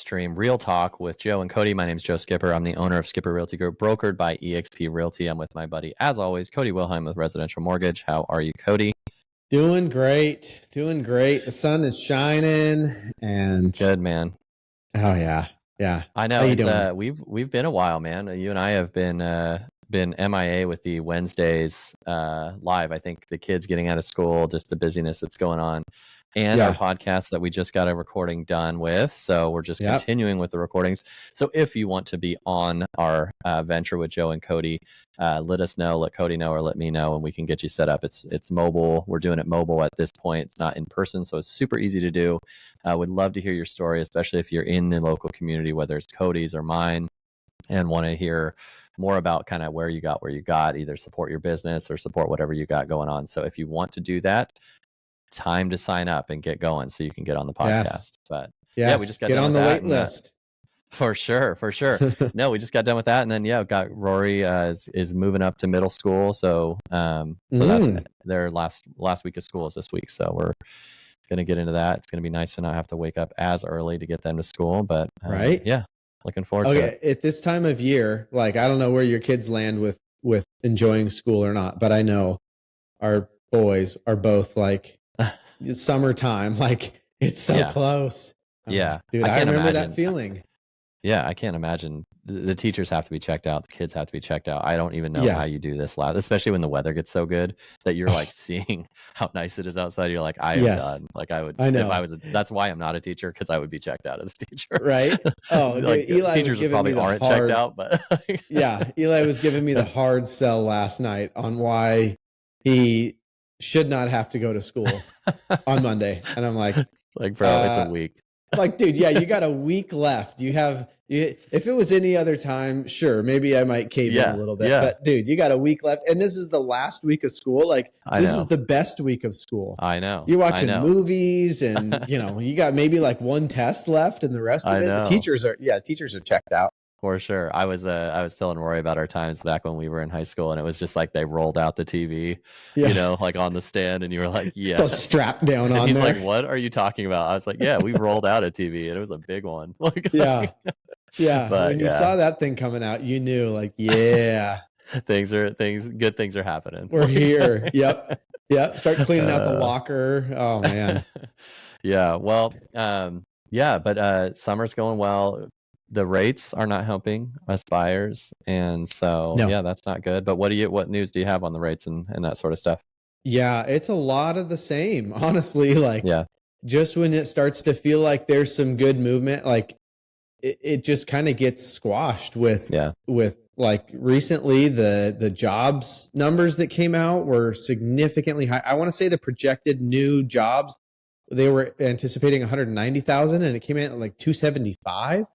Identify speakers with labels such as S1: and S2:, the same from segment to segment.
S1: stream Real Talk with Joe and Cody. My name is Joe Skipper. I'm the owner of Skipper Realty Group, brokered by eXp Realty. I'm with my buddy, as always, Cody Wilhelm with Residential Mortgage. How are you, Cody?
S2: Doing great. The sun is shining and
S1: good, man.
S2: Oh yeah.
S1: I know.
S2: How you doing?
S1: We've been a while, man. You and I have been MIA with the Wednesdays live. I think the kids getting out of school, just the busyness that's going on, and our podcast that we just got a recording done with. So we're just continuing with the recordings. So if you want to be on our venture with Joe and Cody, let us know, let Cody know, or let me know, and we can get you set up. It's mobile. We're doing it mobile at this point. It's not in person, so it's super easy to do. Would love to hear your story, especially if you're in the local community, whether it's Cody's or mine, and want to hear more about kind of where you got, either support your business or support whatever you got going on. So if you want to do that, time to sign up and get going so you can get on the podcast. But yeah, we just got
S2: get
S1: done
S2: on
S1: with
S2: the
S1: that
S2: wait list.
S1: For sure. No, we just got done with that, and then got Rory is moving up to middle school. So that's their last week of school is this week. So we're gonna get into that. It's gonna be nice to not have to wake up as early to get them to school. But looking forward to it.
S2: At this time of year, like I don't know where your kids land with enjoying school or not, but I know our boys are both like it's summertime, like it's so close.
S1: Dude,
S2: I remember that feeling.
S1: Yeah, I can't imagine. The teachers have to be checked out. The kids have to be checked out. I don't even know how you do this loud, especially when the weather gets so good that you're like seeing how nice it is outside. You're like, I am done. Like I would, if I was, that's why I'm not a teacher, because I would be checked out as a teacher.
S2: Right. Oh,
S1: like,
S2: Eli
S1: teachers probably aren't checked out, but
S2: Eli was giving me the hard sell last night on why he should not have to go to school on Monday. And I'm like,
S1: bro, it's a week.
S2: Like, dude, you got a week left. If it was any other time, sure, maybe I might cave in a little bit. But dude, you got a week left, and this is the last week of school. Like, this is the best week of school.
S1: I know.
S2: You're watching movies, and you got maybe like one test left, and the rest of it, the teachers are checked out.
S1: For sure. I was telling Rory about our times back when we were in high school, and it was just like they rolled out the TV, like on the stand, and you were like,
S2: it's all strapped down
S1: and
S2: on
S1: he's
S2: there.
S1: Like, what are you talking about? I was like, we rolled out a TV, and it was a big one. Like,
S2: but when you saw that thing coming out, you knew, like,
S1: good things are happening.
S2: We're here. Yep. Start cleaning out the locker. Oh man.
S1: Well, but summer's going well. The rates are not helping us buyers, and so that's not good. But what news do you have on the rates and that sort of stuff?
S2: It's a lot of the same, honestly. Like, just when it starts to feel like there's some good movement, like it just kind of gets squashed with like recently the jobs numbers that came out were significantly high. I want to say the projected new jobs, they were anticipating 190,000, and it came in at like 275.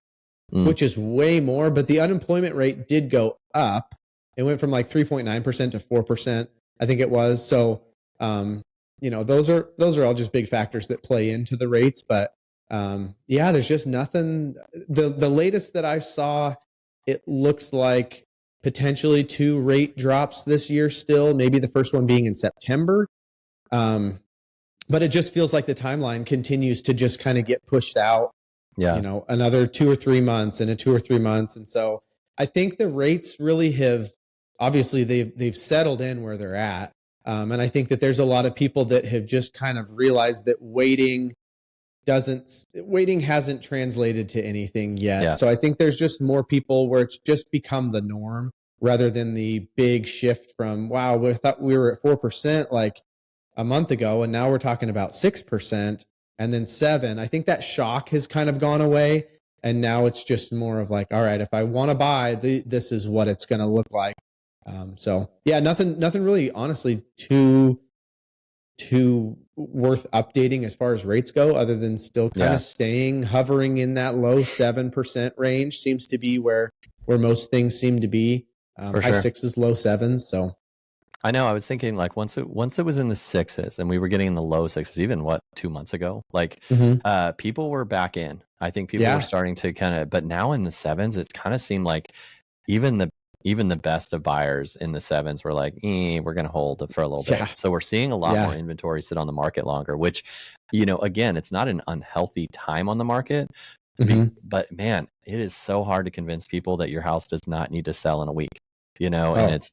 S2: Which is way more, but the unemployment rate did go up. It went from like 3.9% to 4%, I think it was. So, those are all just big factors that play into the rates. But there's just nothing. The latest that I saw, it looks like potentially 2 rate drops this year still, maybe the first one being in September. But it just feels like the timeline continues to just kind of get pushed out. Another 2 or 3 months and 2 or 3 months. And so I think the rates really have, obviously they've settled in where they're at. And I think that there's a lot of people that have just kind of realized that waiting hasn't translated to anything yet. So I think there's just more people where it's just become the norm rather than the big shift from, wow, we thought we were at 4% like a month ago, and now we're talking about 6%. And then 7, I think that shock has kind of gone away. And now it's just more of like, all right, if I want to buy, this is what it's going to look like. Nothing really, honestly, too worth updating as far as rates go, other than still kind of hovering in that low 7% range seems to be where most things seem to be. High 6s, low 7s. So.
S1: I know. I was thinking like once it was in the 6s and we were getting in the low 6s, even 2 months ago, like people were back in. I think people were starting to but now in the 7s, it kind of seemed like even the best of buyers in the 7s were like, we're going to hold it for a little bit. So we're seeing a lot more inventory sit on the market longer, which, again, it's not an unhealthy time on the market, But man, it is so hard to convince people that your house does not need to sell in a week, and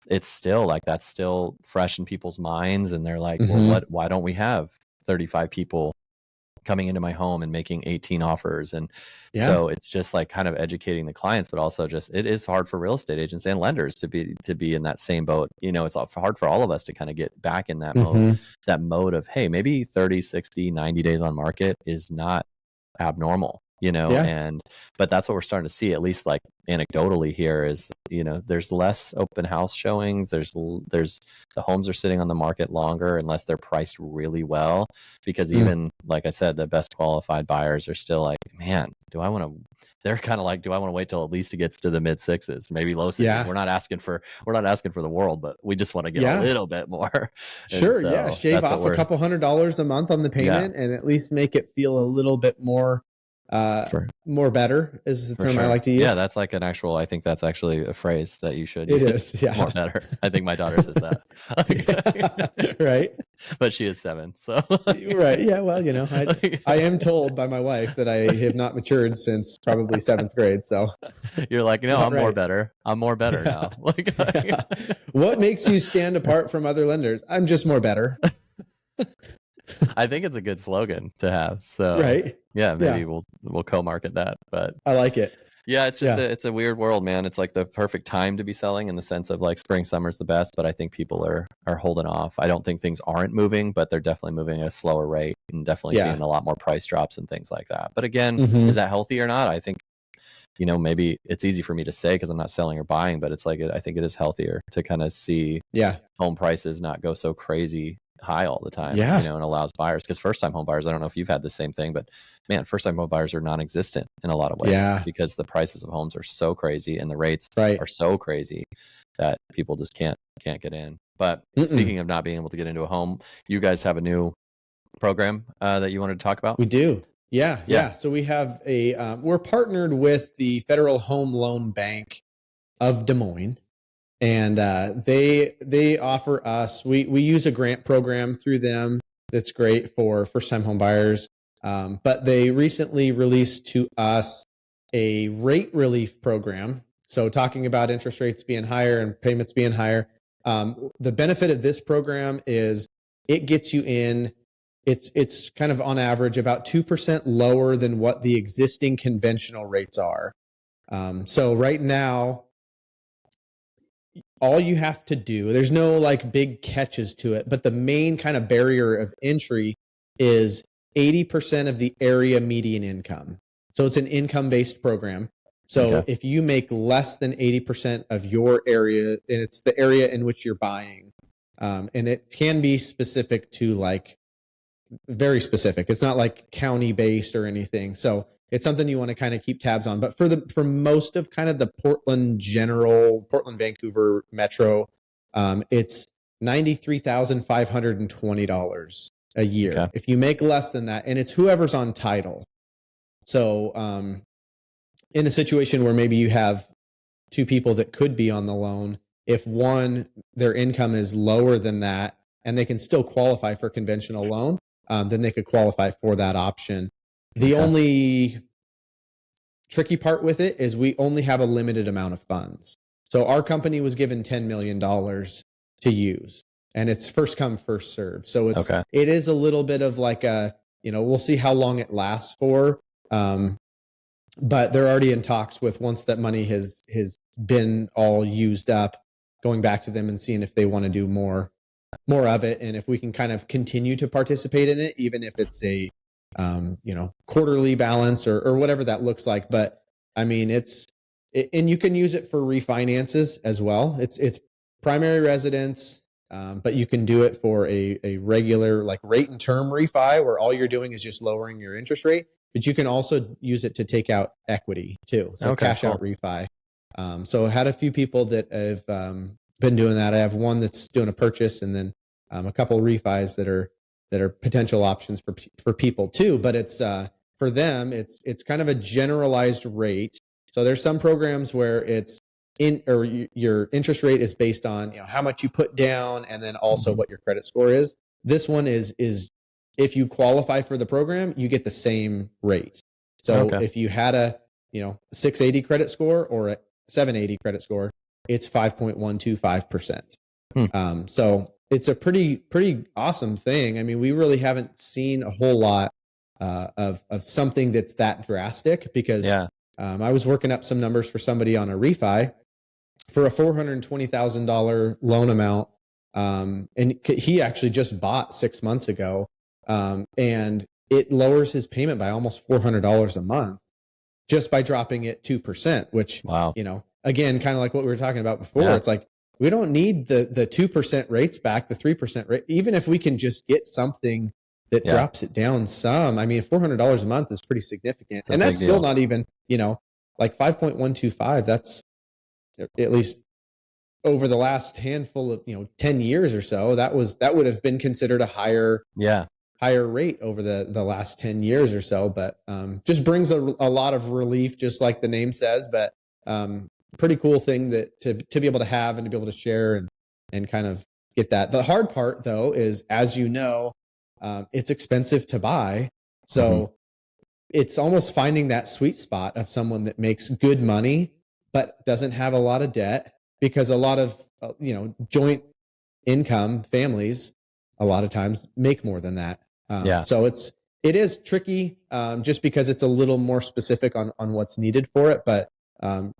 S1: it's still like, that's still fresh in people's minds. And they're like, well, why don't we have 35 people coming into my home and making 18 offers? And so it's just like kind of educating the clients, but also just, it is hard for real estate agents and lenders to be in that same boat. It's hard for all of us to kind of get back in that mode of, hey, maybe 30, 60, 90 days on market is not abnormal, but that's what we're starting to see, at least like anecdotally here, is, there's less open house showings. There's the homes are sitting on the market longer unless they're priced really well, because even like I said, the best qualified buyers are still like, man, they're kind of like, do I want to wait till at least it gets to the mid sixes, maybe low sixes? We're not asking for the world, but we just want to get a little bit more.
S2: Sure. So shave off a couple $100 a month on the payment and at least make it feel a little bit more more better is the term I like to use.
S1: Yeah, that's like an actual, I think that's actually a phrase that you should use.
S2: It is, yeah.
S1: More better. I think my daughter says that.
S2: Right.
S1: But she is 7, so.
S2: Right. Yeah, well, I am told by my wife that I have not matured since probably 7th grade, so.
S1: You're like, no, I'm more better. I'm more better now.
S2: What makes you stand apart from other lenders? I'm just more better.
S1: I think it's a good slogan to have. So
S2: right.
S1: Yeah, maybe we'll co-market that. But
S2: I like it.
S1: Yeah, it's just it's a weird world, man. It's like the perfect time to be selling in the sense of like spring, summer's the best, but I think people are holding off. I don't think things aren't moving, but they're definitely moving at a slower rate and definitely seeing a lot more price drops and things like that. But again, is that healthy or not? I think, maybe it's easy for me to say because I'm not selling or buying, but it's like, I think it is healthier to kind of see home prices not go so crazy high all the time, and allows buyers, because first time home buyers, I don't know if you've had the same thing, but man, first time home buyers are non-existent in a lot of ways because the prices of homes are so crazy and the rates are so crazy that people just can't get in. But speaking of not being able to get into a home, you guys have a new program that you wanted to talk about?
S2: We do. Yeah. So we have we're partnered with the Federal Home Loan Bank of Des Moines. And they offer us, we use a grant program through them that's great for first-time home buyers. But they recently released to us a rate relief program. So talking about interest rates being higher and payments being higher, the benefit of this program is it gets you in, it's kind of on average about 2% lower than what the existing conventional rates are. So right now, all you have to do, there's no like big catches to it, but the main kind of barrier of entry is 80% of the area median income. So it's an income-based program. So if you make less than 80% of your area, and it's the area in which you're buying, and it can be specific to like, very specific. It's not like county-based or anything. So it's something you want to kind of keep tabs on. But for most of kind of the Portland, Vancouver metro, it's $93,520 a year. Okay. If you make less than that, and it's whoever's on title. So in a situation where maybe you have two people that could be on the loan, if one, their income is lower than that, and they can still qualify for conventional loan, then they could qualify for that option. The only tricky part with it is we only have a limited amount of funds. So our company was given $10 million to use, and it's first come, first served. So it is a little bit of like we'll see how long it lasts for. But they're already in talks with, once that money has been all used up, going back to them and seeing if they want to do more of it, and if we can kind of continue to participate in it, even if it's a quarterly balance or whatever that looks like. But I mean, and you can use it for refinances as well. It's primary residence, but you can do it for a regular like rate and term refi, where all you're doing is just lowering your interest rate. But you can also use it to take out equity too. So cash out refi. So I had a few people that have been doing that. I have one that's doing a purchase, and then a couple of refis that are potential options for people too. But it's for them, it's kind of a generalized rate. So there's some programs where it's your interest rate is based on how much you put down, and then also what your credit score is. This one is if you qualify for the program, you get the same rate. So if you had a 680 credit score or a 780 credit score, it's 5.125%. So it's a pretty awesome thing. I mean, we really haven't seen a whole lot of something that's that drastic, because I was working up some numbers for somebody on a refi for a $420,000 loan amount. And he actually just bought 6 months ago. And it lowers his payment by almost $400 a month just by dropping it 2%, which, again, kind of like what we were talking about before. It's like, we don't need the 2% rates back, the 3% rate, even if we can just get something that drops it down some. I mean, $400 a month is pretty significant. And that's still not even, like 5.125. That's, at least over the last handful of 10 years or so, that would have been considered a higher rate over the last 10 years or so. But just brings a lot of relief, just like the name says. But pretty cool thing that to be able to have and to be able to share and kind of get that. The hard part, though, is, as you know, it's expensive to buy. So it's almost finding that sweet spot of someone that makes good money but doesn't have a lot of debt, because a lot of joint income families a lot of times make more than that. So it is tricky, just because it's a little more specific on what's needed for it. But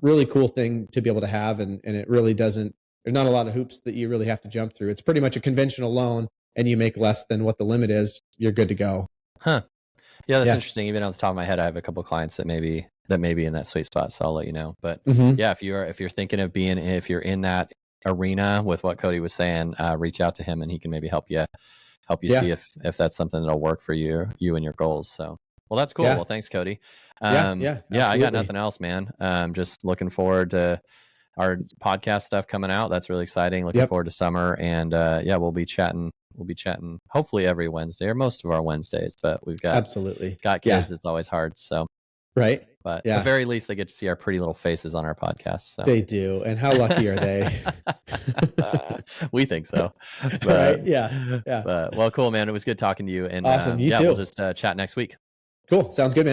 S2: really cool thing to be able to have, and it really doesn't. There's not a lot of hoops that you really have to jump through. It's pretty much a conventional loan, and you make less than what the limit is, you're good to go.
S1: Huh. Yeah, that's interesting. Even off the top of my head, I have a couple of clients that may be in that sweet spot, so I'll let you know. But yeah, if you're thinking of if you're in that arena with what Cody was saying, reach out to him, and he can maybe help you see if that's something that'll work for you and your goals. So, well, that's cool. Well, thanks, Cody. I got nothing else, man. Just looking forward to our podcast stuff coming out. That's really exciting. Looking forward to summer, and we'll be chatting hopefully every Wednesday, or most of our Wednesdays. But we've got kids. It's always hard. So
S2: right.
S1: But at the very least, they get to see our pretty little faces on our podcast. So.
S2: They do. And how lucky are they?
S1: We think so. But,
S2: right. Yeah.
S1: But, well, cool, man. It was good talking to you. And
S2: awesome. You too.
S1: We'll just chat next week.
S2: Cool. Sounds good, man.